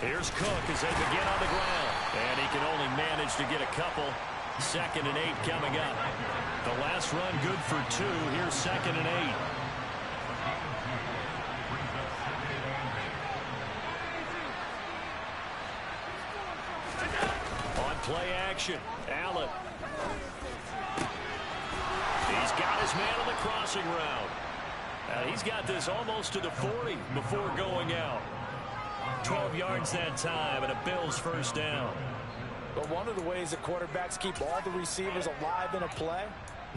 Here's Cook as they begin on the ground. And he can only manage to get a couple. 2nd and 8 coming up. The last run good for 2. Here's 2nd and 8. On play action, Allen. He's got his man on the crossing route. He's got this almost to the 40 before going out. 12 yards that time, and a Bills first down. But one of the ways that quarterbacks keep all the receivers alive in a play,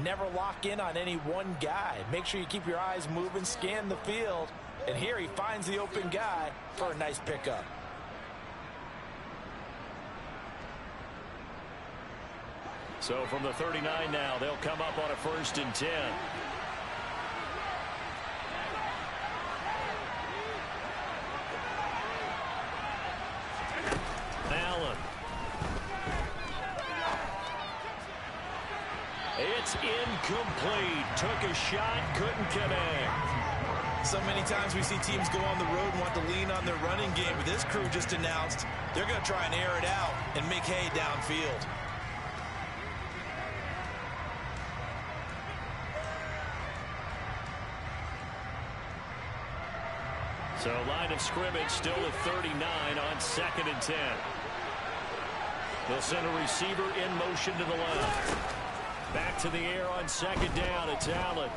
never lock in on any one guy. Make sure you keep your eyes moving, scan the field, and here he finds the open guy for a nice pickup. So from the 39 now, they'll come up on a 1st and 10. Allen. It's incomplete. Took a shot, couldn't connect. So many times we see teams go on the road and want to lean on their running game, but this crew just announced they're going to try and air it out and make hay downfield. So line of scrimmage still at 39 on 2nd and 10. They'll send a receiver in motion to the left. Back to the air on 2nd down. It's Allen.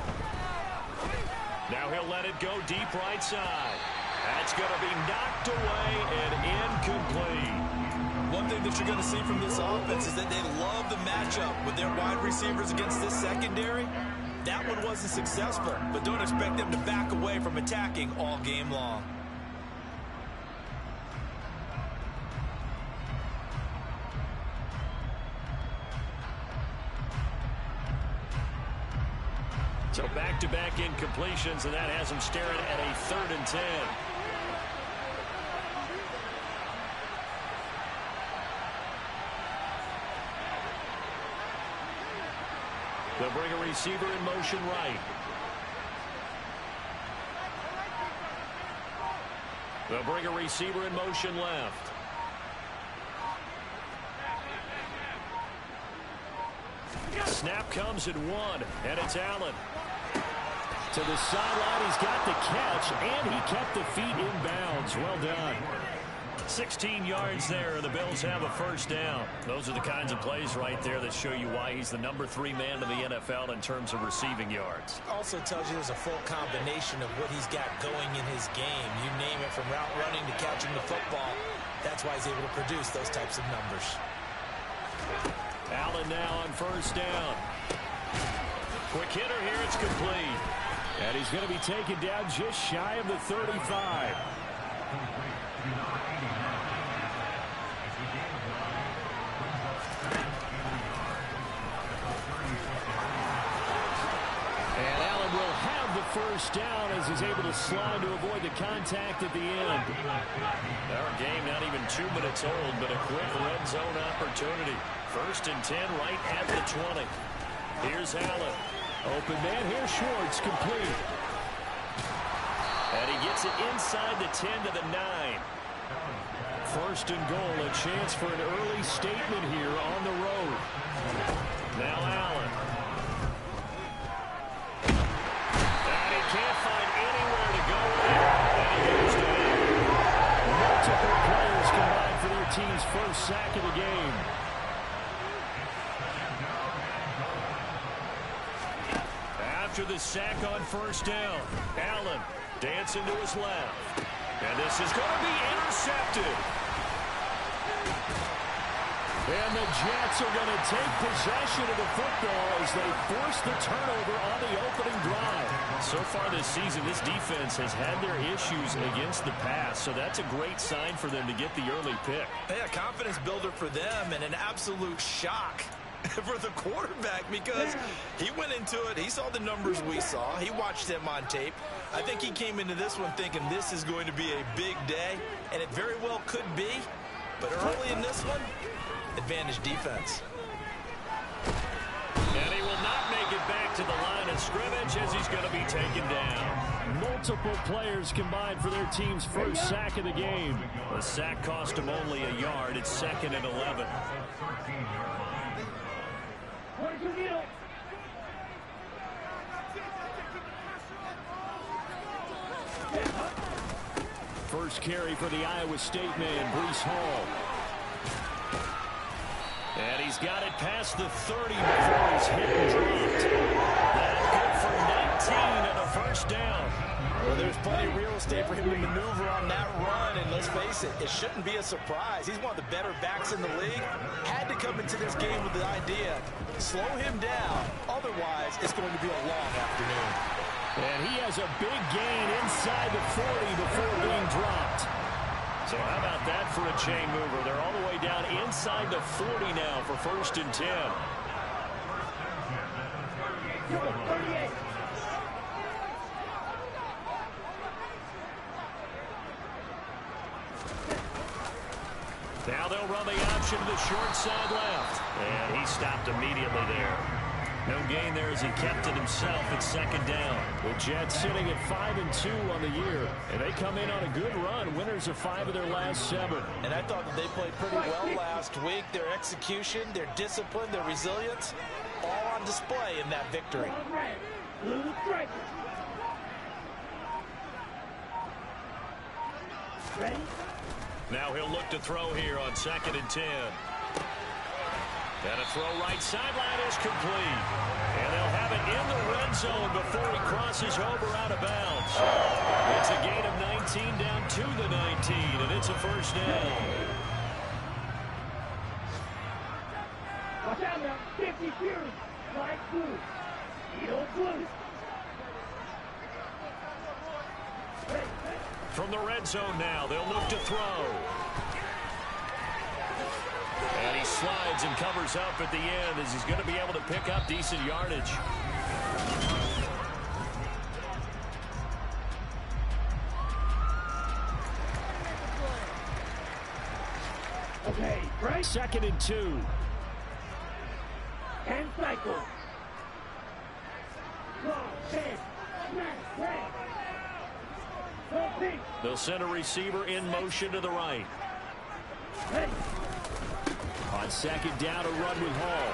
Now he'll let it go deep right side. That's going to be knocked away and incomplete. One thing that you're going to see from this offense is that they love the matchup with their wide receivers against this secondary. That one wasn't successful, but don't expect them to back away from attacking all game long. So back-to-back incompletions, and that has them staring at a 3rd and 10. They'll bring a receiver in motion right. They'll bring a receiver in motion left. Snap comes at 1, and it's Allen. To the sideline, he's got the catch, and he kept the feet in bounds. Well done. 16 yards there, and the Bills have a first down. Those are the kinds of plays right there that show you why he's the number 3 man in the NFL in terms of receiving yards. Also tells you there's a full combination of what he's got going in his game. You name it, from route running to catching the football. That's why he's able to produce those types of numbers. Allen now on first down. Quick hitter here, it's complete. And he's going to be taken down just shy of the 35. And Allen will have the first down as he's able to slide to avoid the contact at the end. Our game not even 2 minutes old, but a quick red zone opportunity. 1st and 10 right at the 20. Here's Allen. Open man, here's Schwartz, complete. And he gets it inside the 10 to the 9. 1st and goal, a chance for an early statement here on the road. Now Allen. And he can't find anywhere to go in. And he goes down. Multiple players combined for their team's first sack of the game. After the sack on first down, Allen dancing to his left. And this is going to be intercepted. And the Jets are going to take possession of the football as they force the turnover on the opening drive. So far this season, this defense has had their issues against the pass, so that's a great sign for them to get the early pick. Yeah, confidence builder for them, and an absolute shock for the quarterback, because he went into it, he saw the numbers we saw, he watched them on tape. I think he came into this one thinking this is going to be a big day, and it very well could be, but early in this one, advantage defense. And he will not make it back to the line of scrimmage as he's going to be taken down. Multiple players combined for their team's first sack of the game. The sack cost him only a yard. It's 2nd and 11. First carry for the Iowa State man, Breece Hall. And he's got it past the 30 before he's hit and dropped. That's good for 19 and a first down. Well, there's plenty of real estate for him to maneuver on that run, and let's face it, it shouldn't be a surprise. He's one of the better backs in the league. Had to come into this game with the idea, slow him down, otherwise it's going to be a long afternoon. And he has a big gain inside the 40 before being dropped. So how about that for a chain mover? They're all the way down inside the 40 now for 1st and 10. Now they'll run the option to the short side left. And he stopped immediately there. No gain there as he kept it himself at 2nd down. The Jets sitting at 5-2 on the year. And they come in on a good run. Winners of 5 of their last 7. And I thought that they played pretty well last week. Their execution, their discipline, their resilience, all on display in that victory. Ready? Now he'll look to throw here on 2nd and 10. And a throw right sideline is complete. And they'll have it in the red zone before he crosses over out of bounds. It's a gain of 19 down to the 19, and it's a first down. Watch out now. 50 Fury. Light blue. Steel blue. From the red zone now, they'll look to throw. And he slides and covers up at the end as he's going to be able to pick up decent yardage. Okay, right. 2nd and 2. And cycle. Long, 10, smash, red. They'll send a receiver in motion to the right. Ready. On 2nd down, a run with Hall.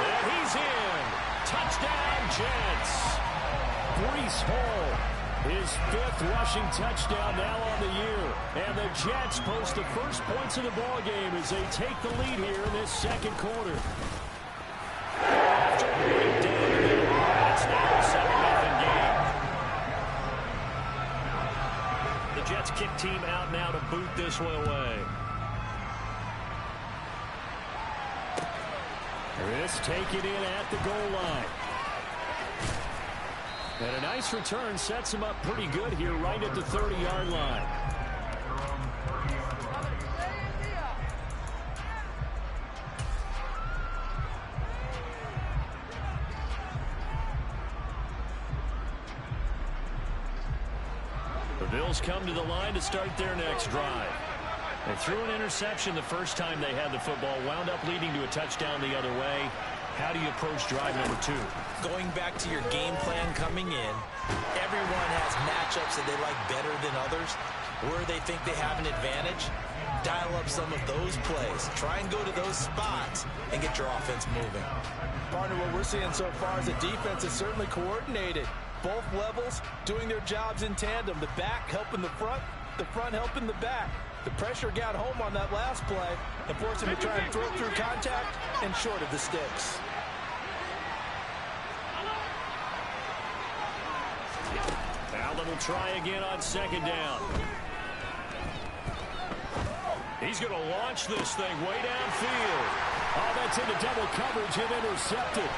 And he's in. Touchdown, Jets. Breece Hall, his 5th rushing touchdown now on the year. And the Jets post the first points of the ball game as they take the lead here in this 2nd quarter. After a breakdown in the middle, it's now a 7-0 game. The Jets kick team out now to boot this one away. Chris taking in at the goal line. And a nice return sets him up pretty good here right at the 30-yard line. The Bills come to the line to start their next drive. They threw an interception the first time they had the football, wound up leading to a touchdown the other way. How do you approach drive number 2? Going back to your game plan coming in, everyone has matchups that they like better than others, where they think they have an advantage. Dial up some of those plays. Try and go to those spots and get your offense moving. Partner, what we're seeing so far is the defense is certainly coordinated. Both levels doing their jobs in tandem. The back helping the front helping the back. The pressure got home on that last play and forced him to try and throw through contact and short of the sticks. Allen will try again on 2nd down. He's going to launch this thing way downfield. Oh, that's into double coverage and intercepted.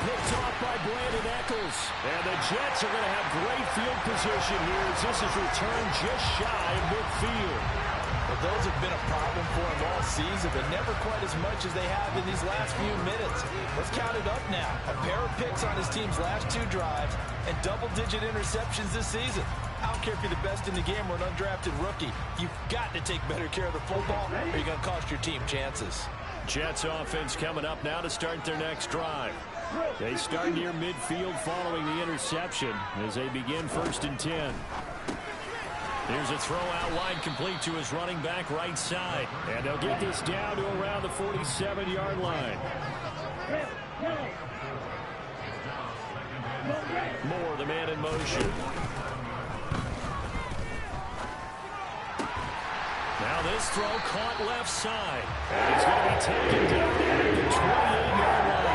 Picked off by Brandon Eccles. And the Jets are going to have great field position here as this is returned just shy of midfield. Well, those have been a problem for him all season, but never quite as much as they have in these last few minutes. Let's count it up now. A pair of picks on his team's last 2 drives and double-digit interceptions this season. I don't care if you're the best in the game or an undrafted rookie. You've got to take better care of the football or you're going to cost your team chances. Jets offense coming up now to start their next drive. They start near midfield following the interception as they begin 1st and 10. Here's a throw out wide, complete to his running back right side. And they'll get this down to around the 47-yard line. Moore, the man in motion. Now this throw caught left side. And he's going to be taken down at the 28-yard line.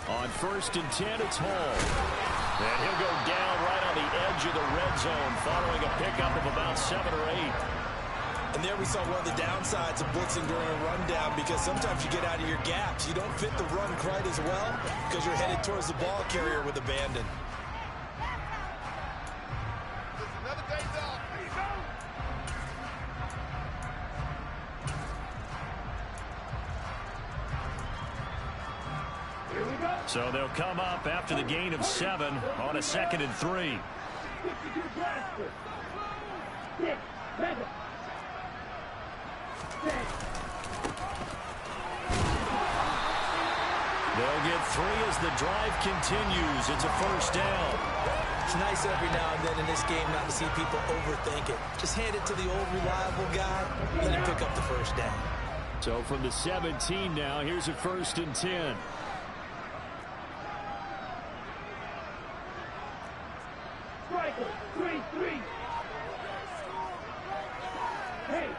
On 1st and 10, it's Hall. And he'll go down right on the edge of the red zone following a pickup of about 7 or 8. And there we saw one of the downsides of blitzing during a rundown, because sometimes you get out of your gaps. You don't fit the run quite as well because you're headed towards the ball carrier with abandon. So they'll come up after the gain of 7 on a 2nd and 3. They'll get 3 as the drive continues. It's a 1st down. It's nice every now and then in this game not to see people overthink it. Just hand it to the old reliable guy, let him pick up the 1st down. So from the 17 now, here's a 1st and 10.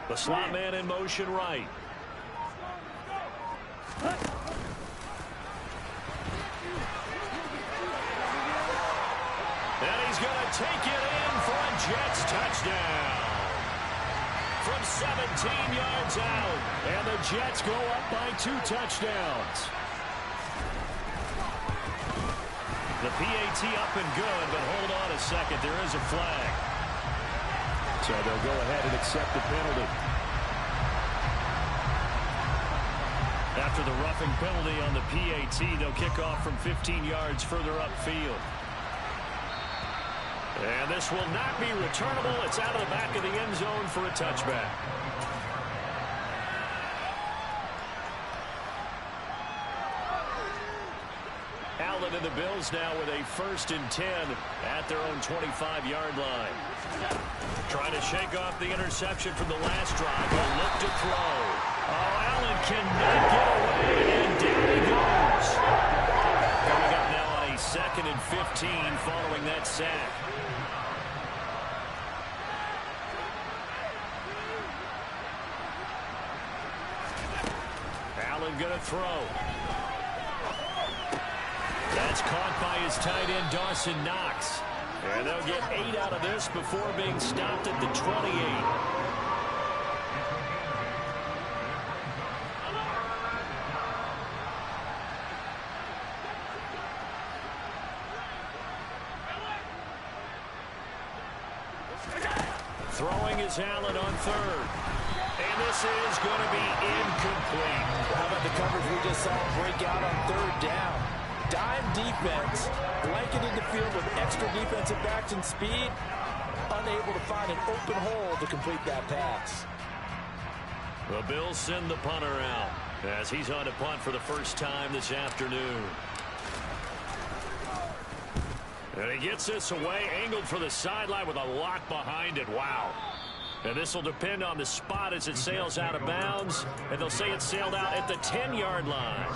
The slot man in motion right. And he's going to take it in for a Jets touchdown. From 17 yards out. And the Jets go up by 2 touchdowns. The PAT up and good, but hold on a second. There is a flag. So they'll go ahead and accept the penalty. After the roughing penalty on the PAT, they'll kick off from 15 yards further upfield. And this will not be returnable. It's out of the back of the end zone for a touchback. Allen and the Bills now with a 1st and 10 at their own 25-yard line. Trying to shake off the interception from the last drive. He'll look to throw. Oh, Allen cannot get away, and down he goes. Coming up now on a 2nd and 15 following that sack. Allen going to throw. That's caught by his tight end, Dawson Knox. And they'll get 8 out of this before being stopped at the 28. Throwing is Allen on 3rd. And this is going to be incomplete. How about the coverage we just saw break out on 3rd down? Dime defense, blanketed the field with extra defensive backs and speed, unable to find an open hole to complete that pass. The Bills send the punter out as he's on to punt for the first time this afternoon. And he gets this away, angled for the sideline with a lock behind it. Wow. And this will depend on the spot as it sails out of bounds. And they'll say it sailed out at the 10-yard line.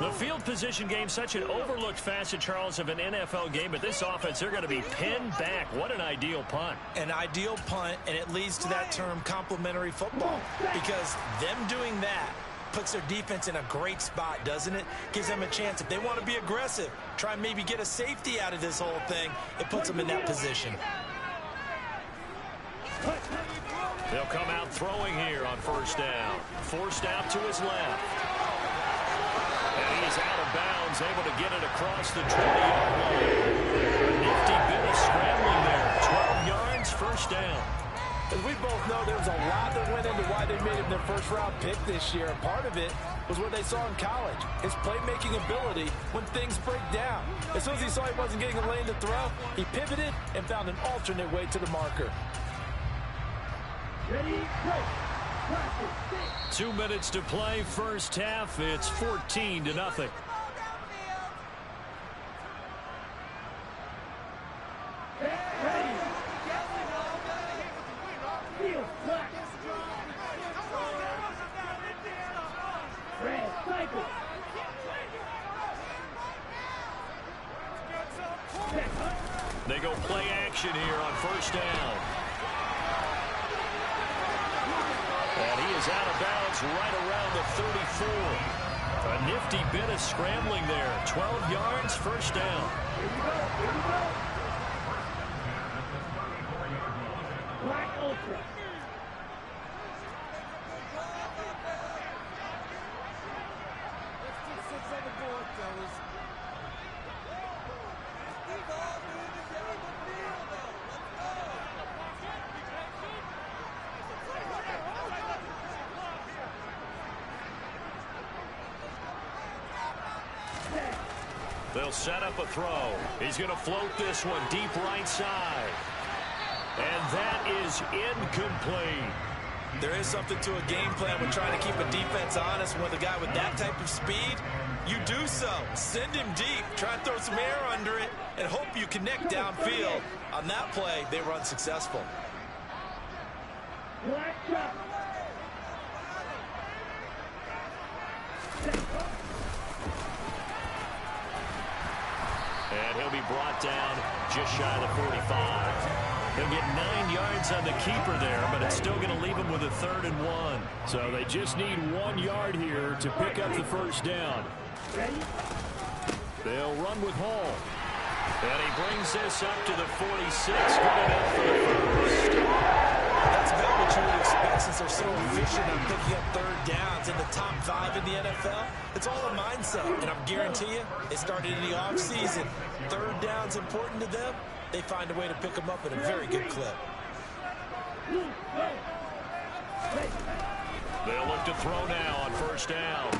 The field position game, such an overlooked facet, Charles, of an NFL game. But this offense, they're going to be pinned back. What an ideal punt. An ideal punt, and it leads to that term complementary football. Because them doing that puts their defense in a great spot, doesn't it? Gives them a chance. If they want to be aggressive, try and maybe get a safety out of this whole thing, it puts them in that position. They'll come out throwing here on 1st down. Forced out to his left. And he's out of bounds, able to get it across the 20-yard line. A nifty bit of scrambling there. 12 yards, 1st down. As we both know, there was a lot that went into why they made him their first-round pick this year. And part of it was what they saw in college, his playmaking ability when things break down. As soon as he saw he wasn't getting a lane to throw, he pivoted and found an alternate way to the marker. Ready, go. 2 minutes to play, first half. It's 14-0. They go play action here on first down. And he is out of bounds right around the 34. A nifty bit of scrambling there. 12 yards, first down. Here we go. Black Ultra. They'll set up a throw. He's going to float this one deep right side. And that is incomplete. There is something to a game plan when trying to keep a defense honest. With a guy with that type of speed, you do so. Send him deep, try and throw some air under it, and hope you connect downfield. On that play, they were unsuccessful. Black drop. And he'll be brought down just shy of the 45. He'll get 9 yards on the keeper there, but it's still going to leave him with a 3rd and 1. So they just need 1 yard here to pick up the first down. They'll run with Hall. And he brings this up to the 46. Good enough for the first. That's about what you would expect since they're so efficient on picking up 3rd downs in the top 5 in the NFL. It's all a mindset, and I guarantee you, it started in the offseason. 3rd down's important to them. They find a way to pick them up at a very good clip. They'll look to throw now on first down.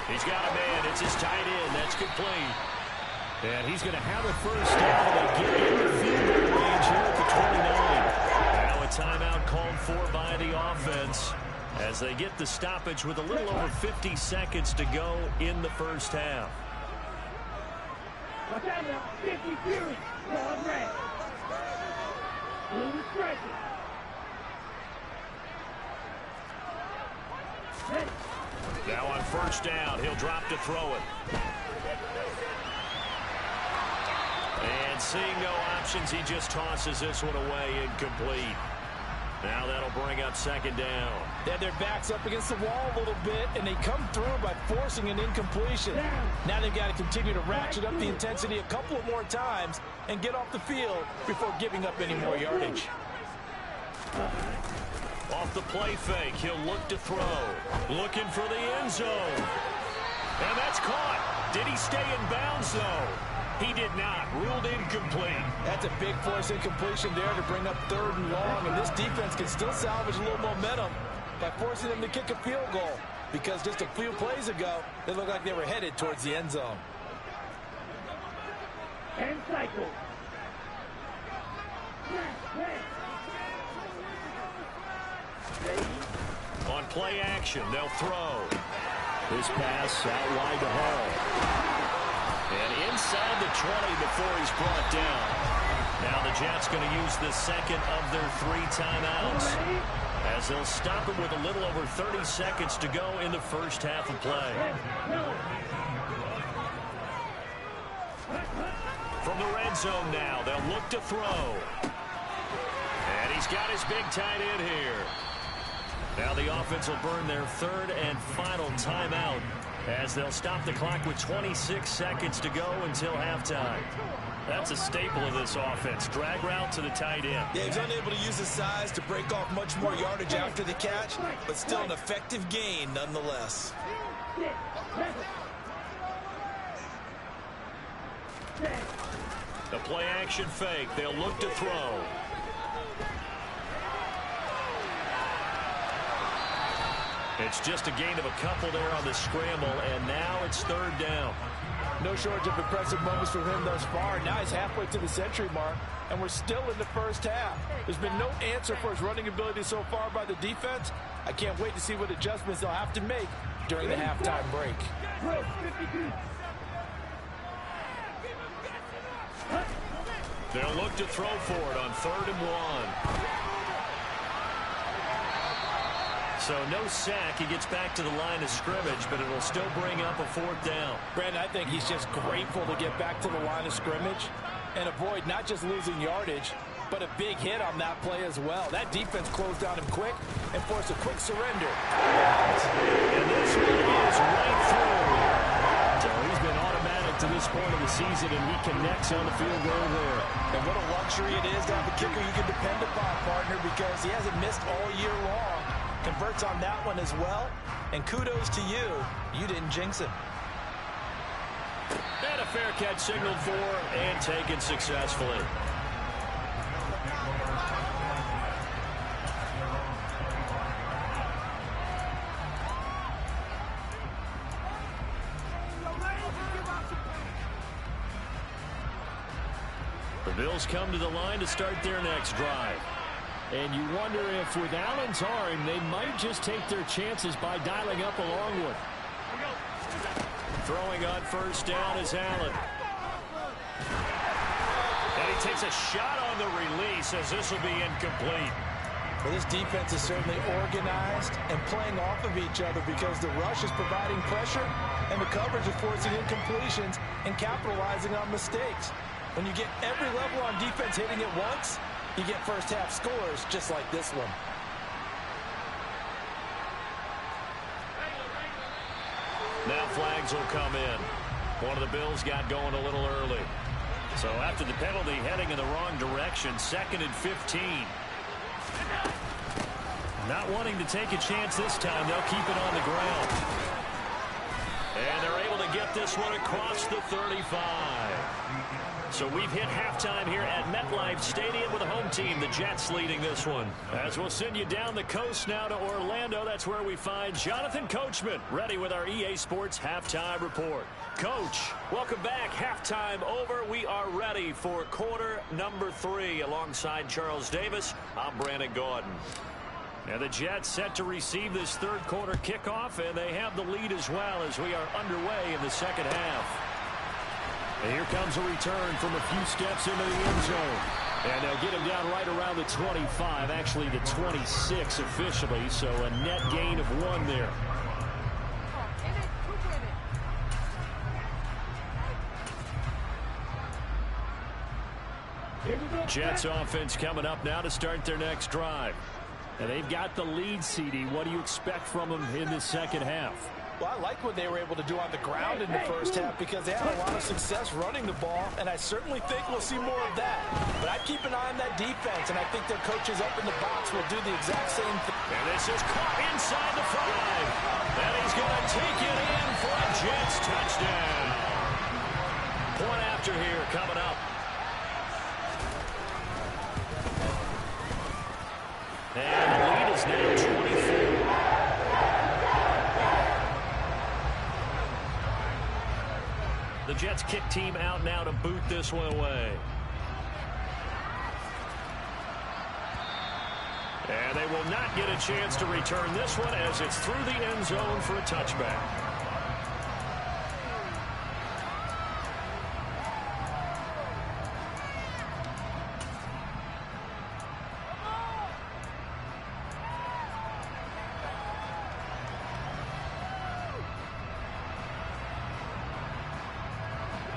He's got a man. It's his tight end. That's complete. And he's going to have a first down and get in the field goal range here at the 29. Now a timeout called for by the offense as they get the stoppage with a little over 50 seconds to go in the first half. Watch out now. 50 Fury. Ball red. Blue striker. Now on first down, he'll drop to throw it. And seeing no options, he just tosses this one away, incomplete. Now that'll bring up 2nd down. They had their backs up against the wall a little bit, and they come through by forcing an incompletion. Now they've got to continue to ratchet up the intensity a couple of more times and get off the field before giving up any more yardage. Off the play fake, he'll look to throw. Looking for the end zone. And that's caught. Did he stay in bounds, though? He did not. Ruled incomplete. That's a big force incompletion there to bring up 3rd and long, and this defense can still salvage a little momentum by forcing them to kick a field goal, because just a few plays ago, they looked like they were headed towards the end zone. And cycle. On play action, they'll throw. This pass out wide to Hall. And inside the 20 before he's brought down. Now the Jets going to use the 2nd of their 3 timeouts as they'll stop him with a little over 30 seconds to go in the first half of play. From the red zone now, they'll look to throw. And he's got his big tight end here. Now the offense will burn their 3rd and final timeout as they'll stop the clock with 26 seconds to go until halftime. That's a staple of this offense. Drag route to the tight end. Yeah, he's unable to use his size to break off much more yardage after the catch, but still an effective gain nonetheless. The play action fake. They'll look to throw. It's just a gain of a couple there on the scramble, and now it's third down. No shortage of impressive moments from him thus far. Now he's halfway to the century mark, and we're still in the first half. There's been no answer for his running ability so far by the defense. I can't wait to see what adjustments they'll have to make during the halftime break. They'll look to throw for it on 3rd and 1. So no sack. He gets back to the line of scrimmage, but it'll still bring up a 4th down. Brandon, I think he's just grateful to get back to the line of scrimmage and avoid not just losing yardage, but a big hit on that play as well. That defense closed down him quick and forced a quick surrender. And this one is right through. So he's been automatic to this point of the season, and he connects on the field goal there. And what a luxury it is to have a kicker you can depend upon, partner, because he hasn't missed all year long. Converts on that one as well. And kudos to you. You didn't jinx him. And a fair catch signaled for and taken successfully. The Bills come to the line to start their next drive. And you wonder if with Allen's arm, they might just take their chances by dialing up a long one. Throwing on 1st down is Allen. And he takes a shot on the release as this will be incomplete. Well, this defense is certainly organized and playing off of each other because the rush is providing pressure and the coverage is forcing incompletions and capitalizing on mistakes. When you get every level on defense hitting at once, you get first half scores just like this one. Now flags will come in. One of the Bills got going a little early. So after the penalty, heading in the wrong direction, 2nd and 15. Not wanting to take a chance this time, they'll keep it on the ground. And they're able to get this one across the 35. So we've hit halftime here at MetLife Stadium with a home team, the Jets, leading this one. As we'll send you down the coast now to Orlando, that's where we find Jonathan Coachman, ready with our EA Sports Halftime Report. Coach, welcome back. Halftime over. We are ready for quarter number 3. Alongside Charles Davis, I'm Brandon Gordon. Now the Jets set to receive this 3rd quarter kickoff, and they have the lead as well as we are underway in the 2nd half. And here comes a return from a few steps into the end zone. And they'll get him down right around the 25, actually the 26 officially, so a net gain of 1 there. Jets offense coming up now to start their next drive. And they've got the lead, CD. What do you expect from them in the 2nd half? Well, I like what they were able to do on the ground in the first half because they had a lot of success running the ball, and I certainly think we'll see more of that. But I'd keep an eye on that defense, and I think their coaches up in the box will do the exact same thing. And this is caught inside the 5. And he's going to take it in for a Jets touchdown. Point after here coming up. And the lead is now 24. The Jets kick team out now to boot this one away. And they will not get a chance to return this one as it's through the end zone for a touchback.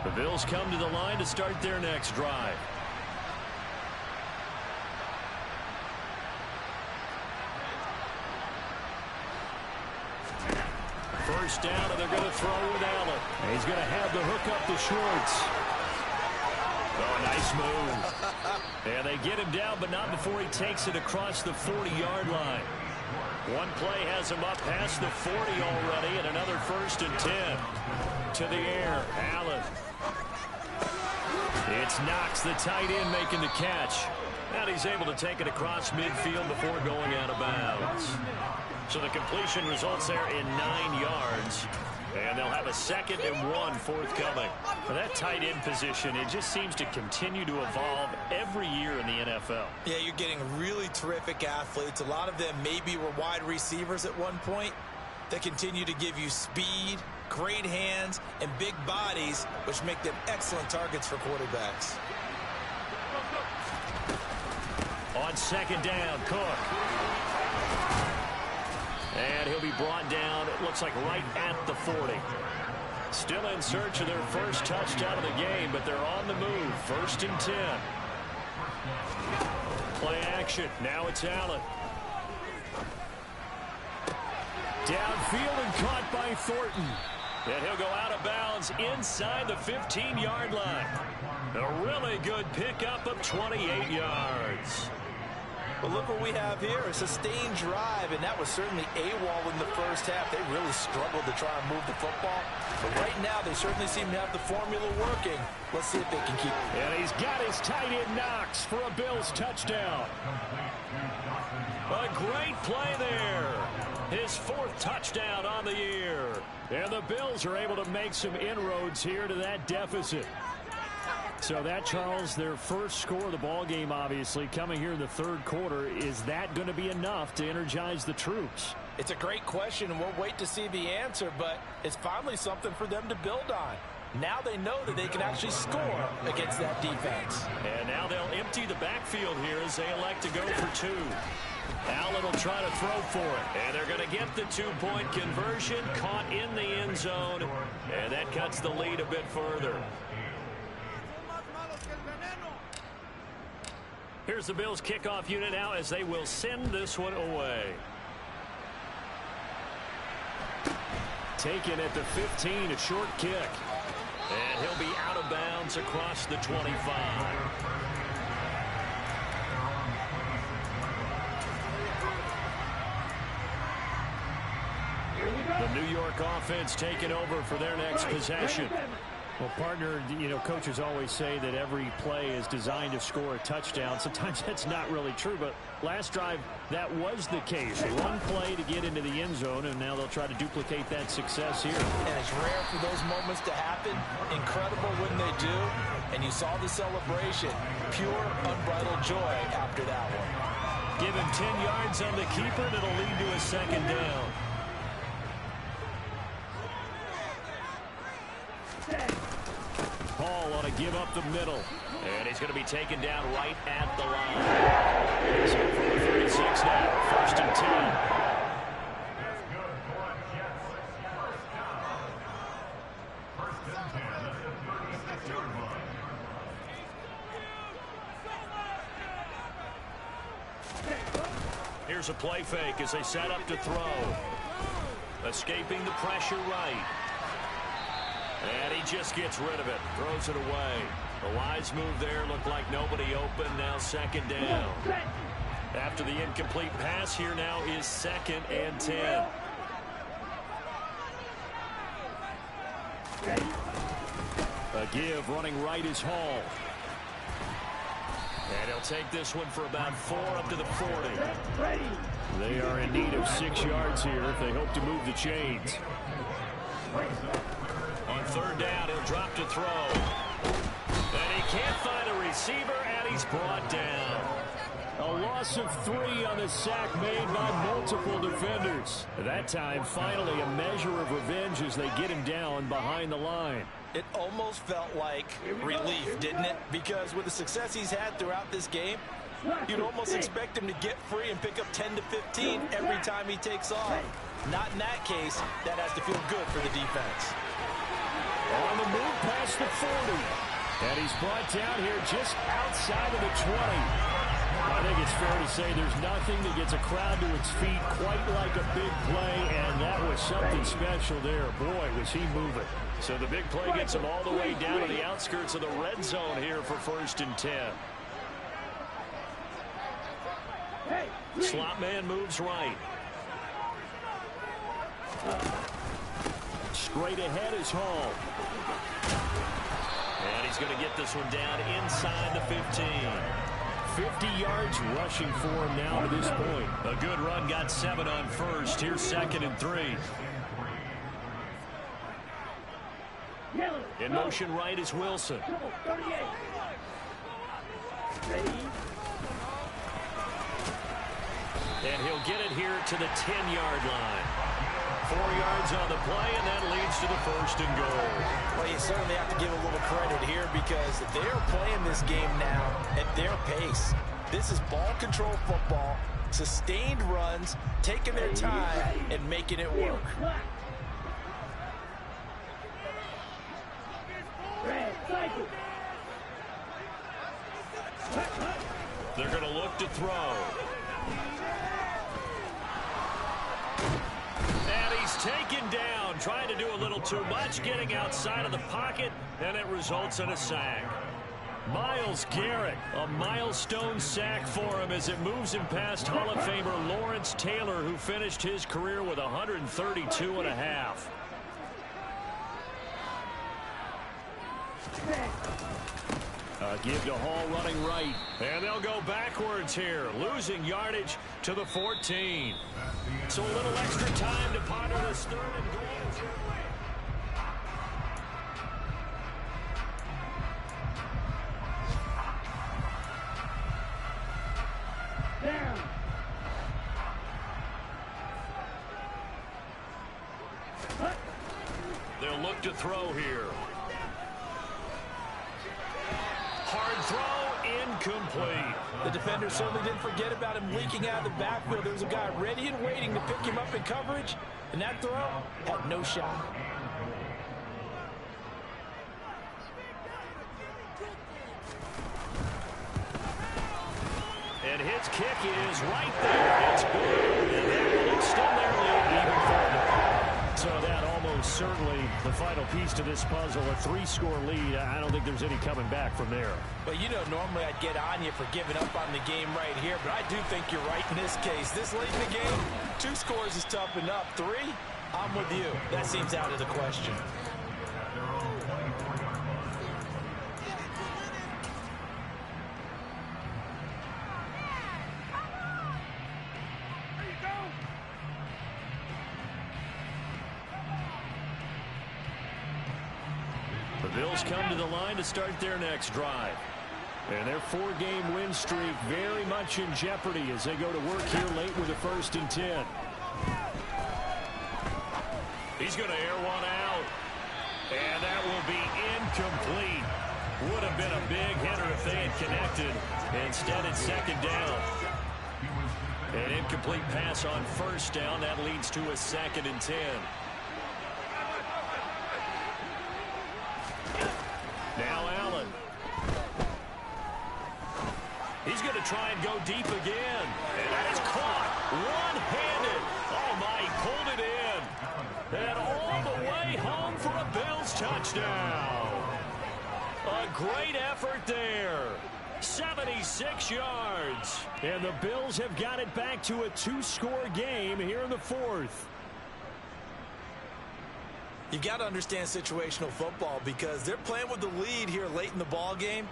The Bills come to the line to start their next drive. First down, and they're going to throw with Allen. And he's going to have the hook up the shorts. Oh, nice move. And they get him down, but not before he takes it across the 40-yard line. One play has him up past the 40 already, and another 1st and 10. To the air, Allen. It's Knox, the tight end, making the catch. And he's able to take it across midfield before going out of bounds. So the completion results there in 9 yards. And they'll have a 2nd and 1 forthcoming. For that tight end position, it just seems to continue to evolve every year in the NFL. Yeah, you're getting really terrific athletes. A lot of them maybe were wide receivers at one point. They continue to give you speed, great hands, and big bodies, which make them excellent targets for quarterbacks. On 2nd down, Cook. And he'll be brought down, it looks like right at the 40. Still in search of their first touchdown of the game, but they're on the move. 1st and 10. Play action. Now it's Allen. Downfield and caught by Thornton. And he'll go out of bounds inside the 15-yard line. A really good pickup of 28 yards. But look what we have here, a sustained drive, and that was certainly AWOL in the first half. They really struggled to try and move the football. But right now, they certainly seem to have the formula working. Let's see if they can keep it. And he's got his tight end Knox for a Bills touchdown. A great play there. His 4th touchdown on the year. And the Bills are able to make some inroads here to that deficit. So that, Charles, their first score of the ball game, obviously, coming here in the 3rd quarter. Is that going to be enough to energize the troops? It's a great question, and we'll wait to see the answer, but it's finally something for them to build on. Now they know that they can actually score against that defense. And now they'll empty the backfield here as they elect to go for 2. Allen will try to throw for it. And they're going to get the 2-point conversion, caught in the end zone, and that cuts the lead a bit further. Here's the Bills kickoff unit now as they will send this one away. Taken at the 15, a short kick. And he'll be out of bounds across the 25. The New York offense taking over for their next possession. Well, partner, you know, coaches always say that every play is designed to score a touchdown. Sometimes that's not really true, but last drive, that was the case. One play to get into the end zone, and now they'll try to duplicate that success here. And it's rare for those moments to happen. Incredible when they do. And you saw the celebration. Pure, unbridled joy after that one. Give him 10 yards on the keeper, and it'll lead to a 2nd down. Paul on a give up the middle. And he's going to be taken down right at the line. So from the 36 now, 1st and 10. Here's a play fake as they set up to throw. Escaping the pressure right. And he just gets rid of it. Throws it away. The wise move there. Looked like nobody open. Now 2nd down. After the incomplete pass, here now is 2nd and 10. A give running right is Hall. And he'll take this one for about 4 up to the 40. They are in need of 6 yards here if they hope to move the chains. On 3rd down, he'll drop to throw. And he can't find a receiver, and he's brought down. A loss of 3 on the sack made by multiple defenders. That time, finally, a measure of revenge as they get him down behind the line. It almost felt like relief, didn't it? Because with the success he's had throughout this game, you'd almost expect him to get free and pick up 10 to 15 every time he takes off. Not in that case. That has to feel good for the defense. On the move past the 40. And he's brought down here just outside of the 20. I think it's fair to say there's nothing that gets a crowd to its feet quite like a big play, and that was something special there. Boy, was he moving. So the big play gets him all the way down to the outskirts of the red zone here for 1st and 10. Slot man moves right. Straight ahead is Hall. And he's going to get this one down inside the 15. 50 yards rushing for him now to this point. A good run, got 7 on first. Here's 2nd and 3. In motion right is Wilson. And he'll get it here to the 10-yard line. 4 yards on the play, and that leads to the 1st and goal. Well, you certainly have to give a little credit here because they're playing this game now at their pace. This is ball control football, sustained runs, taking their time, and making it work. They're going to look to throw. And he's taken down, trying to do a little too much, getting outside of the pocket, and it results in a sack. Myles Garrett, a milestone sack for him as it moves him past Hall of Famer Lawrence Taylor, who finished his career with 132 and a half. Give to Hall running right. And they'll go backwards here, losing yardage to the 14. So a little extra time to ponder this 3rd and goal. Down. They'll look to throw here. Hard throw, incomplete. The defender certainly didn't forget about him leaking out of the backfield. There was a guy ready and waiting to pick him up in coverage, and that throw had no shot. And his kick is right there. It's good. And that will extend their lead even further. So that almost certainly the final piece to this puzzle, a 3-score lead. I don't think there's any coming back from there. But you know, normally I'd get on you for giving up on the game right here, but I do think you're right in this case. This late in the game, 2 scores is tough enough. 3, I'm with you. That seems out of the question. The Bills come to the line to start their next drive. And their 4-game win streak very much in jeopardy as they go to work here late with a 1st and 10. He's going to air one out. And that will be incomplete. Would have been a big hitter if they had connected. Instead, it's 2nd down. An incomplete pass on 1st down. That leads to a 2nd and 10. Now Allen. He's going to try and go deep again. And that is caught one-handed. Oh, my, he pulled it in. And all the way home for a Bills touchdown. A great effort there. 76 yards. And the Bills have got it back to a 2-score game here in the 4th. You've got to understand situational football because they're playing with the lead here late in the ball game.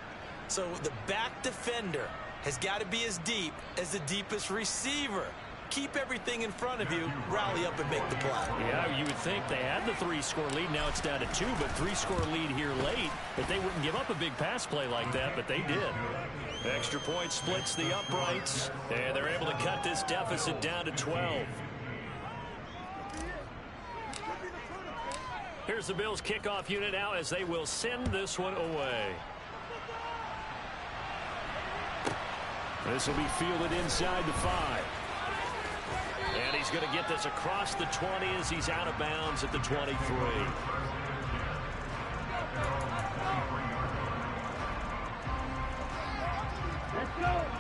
So the back defender has got to be as deep as the deepest receiver. Keep everything in front of you, rally up and make the play. Yeah, you would think they had the 3-score lead. Now it's down to 2, but 3-score lead here late. That they wouldn't give up a big pass play like that, but they did. Extra point splits the uprights, and they're able to cut this deficit down to 12. Here's the Bills kickoff unit now as they will send this one away. This will be fielded inside the 5. And he's going to get this across the 20 as he's out of bounds at the 23.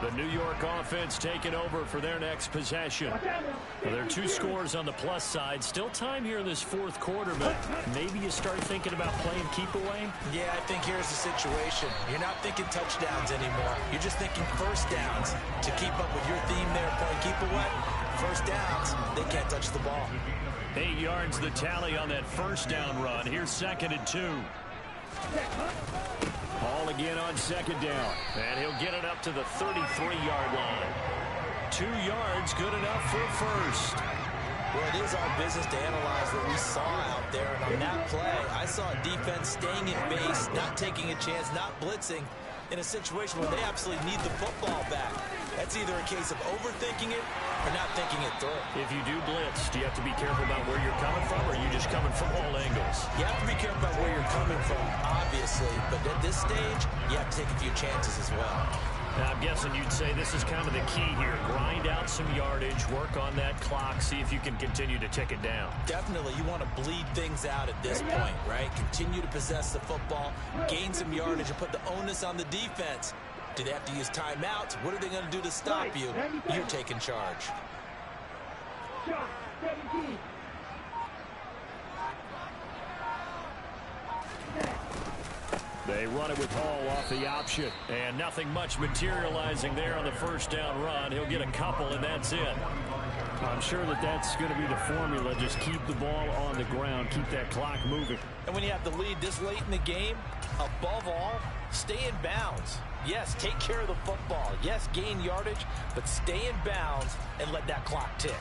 The New York offense taking over for their next possession. Well, there are 2 scores on the plus side. Still time here in this 4th quarter, but maybe you start thinking about playing keep away? Yeah, I think here's the situation. You're not thinking touchdowns anymore. You're just thinking 1st downs. To keep up with your theme there, playing keep away, 1st downs, they can't touch the ball. 8 yards the tally on that 1st down run. Here's 2nd and 2. Ball again on second down. And he'll get it up to the 33-yard line. 2 yards, good enough for a first. Well, it is our business to analyze what we saw out there. And on that play, I saw a defense staying in base, not taking a chance, not blitzing in a situation where they absolutely need the football back. That's either a case of overthinking it or not thinking it through. If you do blitz, do you have to be careful about where you're coming from, or are you just coming from all angles? You have to be careful about where you're coming from, obviously. But at this stage, you have to take a few chances as well. Now, I'm guessing you'd say this is kind of the key here. Grind out some yardage, work on that clock, see if you can continue to tick it down. Definitely, you want to bleed things out at this point, right? Continue to possess the football, gain some yardage, and put the onus on the defense. Do they have to use timeouts? What are they going to do to stop you? You're taking charge. Shot 17. They run it with Hall off the option. And nothing much materializing there on the first down run. He'll get a couple, and that's it. I'm sure that that's going to be the formula. Just keep the ball on the ground. Keep that clock moving. And when you have the lead this late in the game, above all, stay in bounds. Yes, take care of the football. Yes, gain yardage, but stay in bounds and let that clock tick.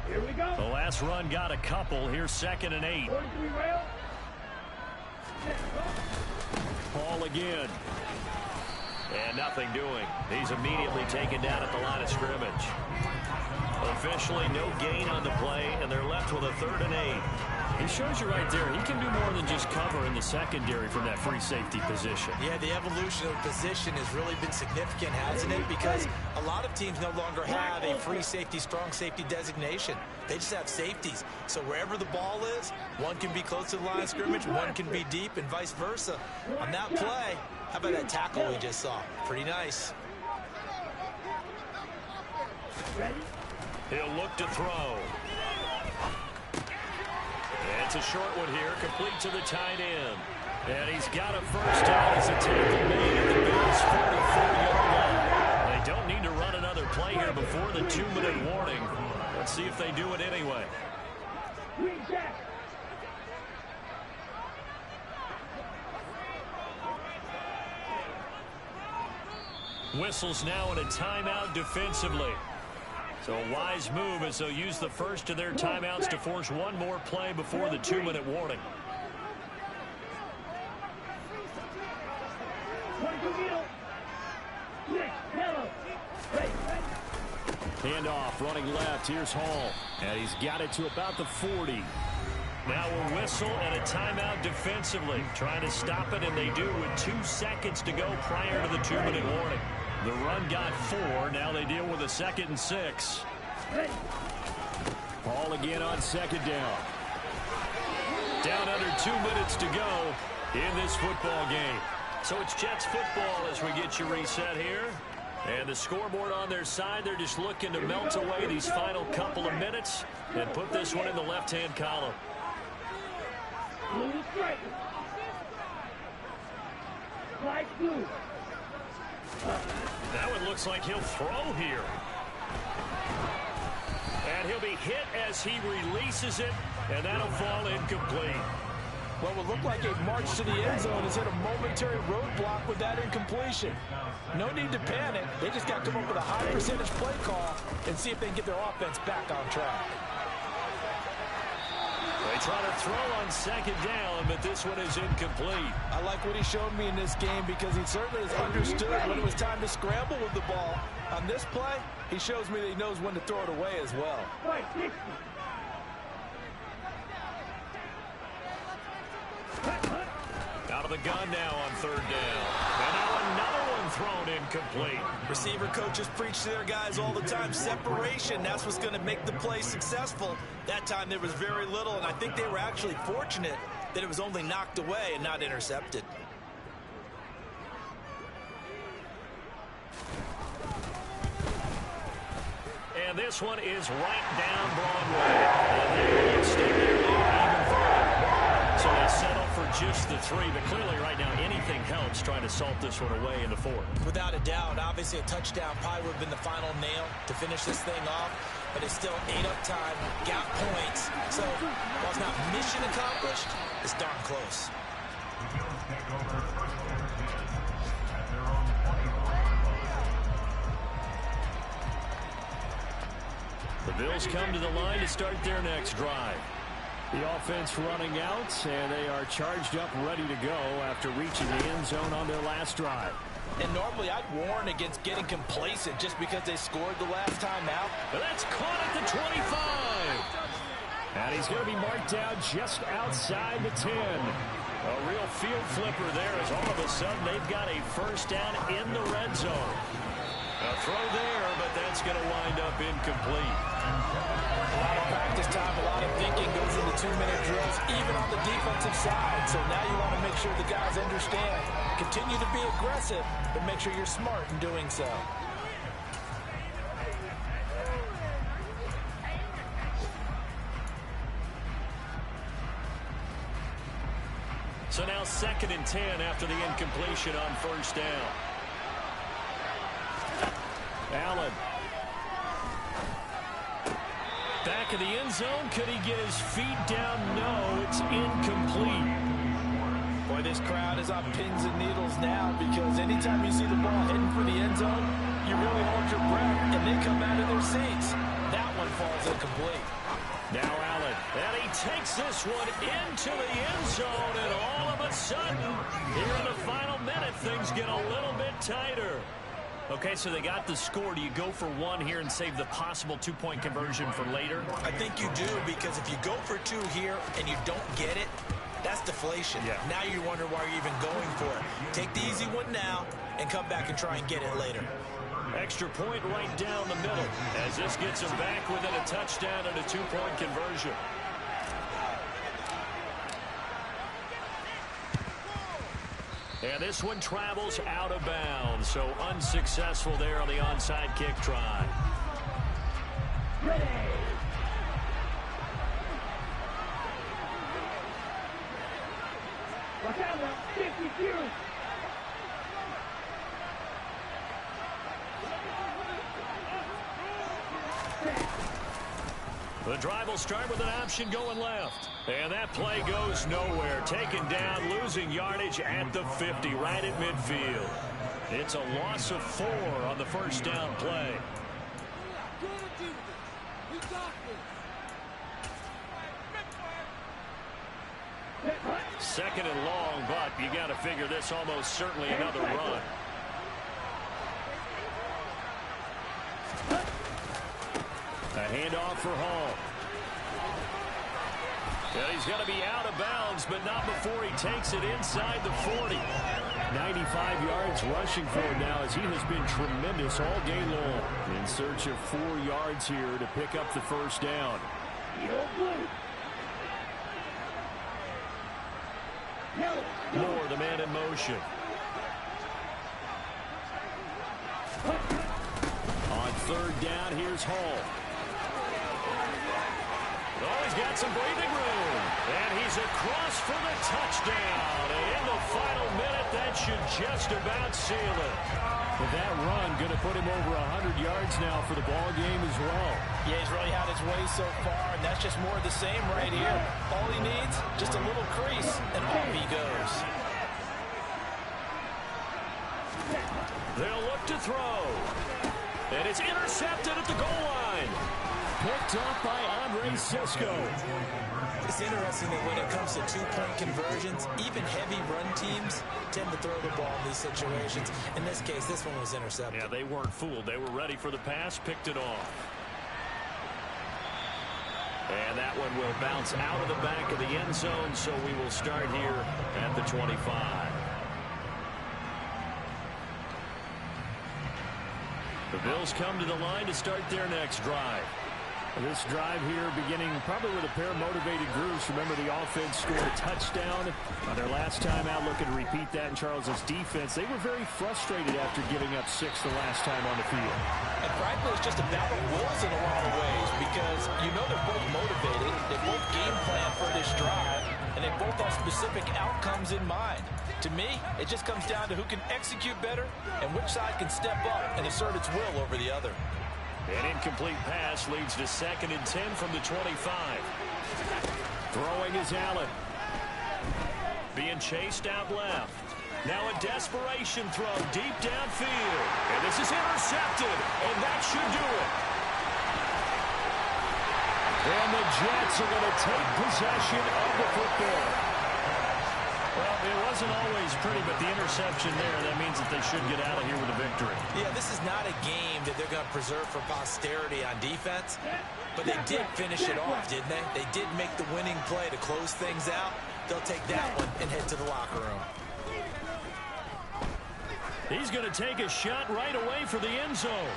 Here we go. The last run got a couple. Here's 2nd and 8. 43 rail. Ball again. And nothing doing. He's immediately taken down at the line of scrimmage. Officially no gain on the play, and they're left with a 3rd and 8. He shows you right there, he can do more than just cover in the secondary from that free safety position. Yeah, the evolution of the position has really been significant, hasn't it? Because a lot of teams no longer have a free safety, strong safety designation. They just have safeties. So wherever the ball is, one can be close to the line of scrimmage, one can be deep, and vice versa. On that play, how about that tackle we just saw? Pretty nice. He'll look to throw. It's a short one here, complete to the tight end. And he's got a first down as a tackle made at the Bills' 44-yard line. They don't need to run another play here before the 2-minute warning. Let's see if they do it anyway. Whistles now in a timeout defensively. So a wise move as they'll use the first of their timeouts to force one more play before the 2-minute warning. Handoff, running left. Here's Hall. And he's got it to about the 40. Now a whistle and a timeout defensively. Trying to stop it, and they do with 2 seconds to go prior to the 2-minute warning. The run got 4. Now they deal with a 2nd and 6. Ball again on 2nd down. Down under 2 minutes to go in this football game. So it's Jets football as we get you reset here. And the scoreboard on their side, they're just looking to melt away these final couple of minutes and put this one in the left-hand column. That one looks like he'll throw here. And he'll be hit as he releases it, and that'll fall incomplete. What would look like a march to the end zone is hit a momentary roadblock with that incompletion. No need to panic. They just got to come up with a high percentage play call and see if they can get their offense back on track. They try to throw on 2nd down, but this one is incomplete. I like what he showed me in this game because he certainly has understood when it was time to scramble with the ball. On this play, he shows me that he knows when to throw it away as well. Out of the gun now on 3rd down. And now another one thrown incomplete. Receiver coaches preach to their guys all the time. Separation, that's what's going to make the play successful. That time there was very little, and I think they were actually fortunate that it was only knocked away and not intercepted. And this one is right down Broadway. And they will stay there even further. So they settle for just the 3, but clearly right now anything helps trying to salt this one away in the 4th. Without a doubt, obviously a touchdown probably would have been the final nail to finish this thing off. but it still ate up time, got points. So while it's not mission accomplished, it's darn close. The Bills come to the line to start their next drive. The offense running out, and they are charged up, ready to go after reaching the end zone on their last drive. And normally I'd warn against getting complacent just because they scored the last time out. But that's caught at the 25. And he's going to be marked down just outside the 10. A real field flipper there as all of a sudden they've got a first down in the red zone. A throw there, but that's going to wind up incomplete. A lot of practice time, a lot of thinking goes into 2-minute drills, even on the defensive side. So now you want to make sure the guys understand. Continue to be aggressive, but make sure you're smart in doing so. So now 2nd and 10 after the incompletion on first down. Allen. Back of the end zone. Could he get his feet down? No, it's incomplete. Boy, this crowd is on pins and needles now because anytime you see the ball heading for the end zone, you really hold your breath and they come out of their seats. That one falls incomplete. Now Allen, and he takes this one into the end zone, and all of a sudden, here in the final minute, things get a little bit tighter. Okay, so they got the score. Do you go for one here and save the possible 2-point conversion for later? I think you do, because if you go for 2 here and you don't get it, that's deflation. Yeah. Now you wonder why you're even going for it. Take the easy one now and come back and try and get it later. Extra point right down the middle as this gets them back within a touchdown and a 2-point conversion. And this one travels out of bounds, so unsuccessful there on the onside kick try. Ready. Watch out now, 52. The drive will start with an option going left. And that play goes nowhere. Taken down, losing yardage at the 50, right at midfield. It's a loss of 4 on the first down play. Second and long, but you got to figure this almost certainly another run. A handoff for Hall. And he's got to be out of bounds, but not before he takes it inside the 40. 95 yards rushing for him now as he has been tremendous all day long. In search of 4 yards here to pick up the first down. Moore, the man in motion. On third down, here's Hall. Oh, he's got some breathing room. And he's across for the touchdown. And in the final minute, that should just about seal it. With that run, going to put him over 100 yards now for the ball game as well. Yeah, he's really had his way so far, and that's just more of the same right here. All he needs, just a little crease, and off he goes. They'll look to throw. And it's intercepted at the goal line. Picked up by Andre Sisco. It's interesting that when it comes to 2-point conversions, even heavy run teams tend to throw the ball in these situations. In this case, this one was intercepted. Yeah, they weren't fooled. They were ready for the pass, picked it off. And that one will bounce out of the back of the end zone, so we will start here at the 25. The Bills come to the line to start their next drive. This drive here beginning probably with a pair of motivated grooves. Remember, the offense scored a touchdown on their last time out, looking to repeat that in Charles's defense. They were very frustrated after giving up 6 the last time on the field. And frankly, it's just a battle of wills in a lot of ways because you know they're both motivated, they both game plan for this drive, and they both have specific outcomes in mind. To me, it just comes down to who can execute better and which side can step up and assert its will over the other. An incomplete pass leads to 2nd and 10 from the 25. Throwing is Allen. Being chased out left. Now a desperation throw deep downfield. And this is intercepted. And that should do it. And the Jets are going to take possession of the football. Well, it wasn't always pretty, but the interception there, that means that they should get out of here with a victory. Yeah, this is not a game that they're going to preserve for posterity on defense, but they did finish it off, didn't they? They did make the winning play to close things out. They'll take that one and head to the locker room. He's going to take a shot right away for the end zone.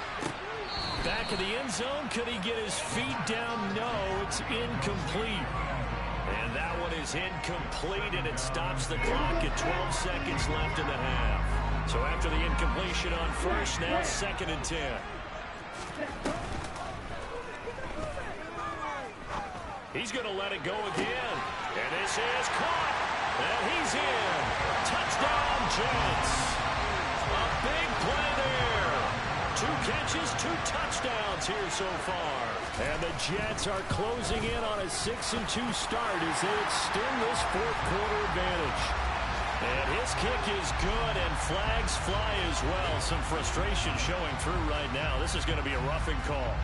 Back of the end zone. Could he get his feet down? No, it's incomplete. And that one is incomplete, and it stops the clock at 12 seconds left in the half. So after the incompletion on first, now 2nd and 10. He's going to let it go again. And this is caught. And he's in. Touchdown, Jets. A big play there. 2 catches, 2 touchdowns here so far. And the Jets are closing in on a 6-2 start as they extend this 4th quarter advantage. And his kick is good, and flags fly as well. Some frustration showing through right now. This is going to be a roughing call.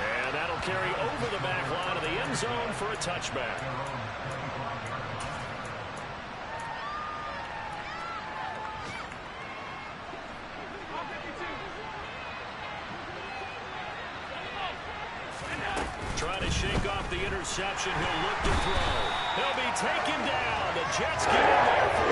And that'll carry over the back line of the end zone for a touchback. Trying to shake off the interception. He'll look to throw. He'll be taken down. The Jets get in there for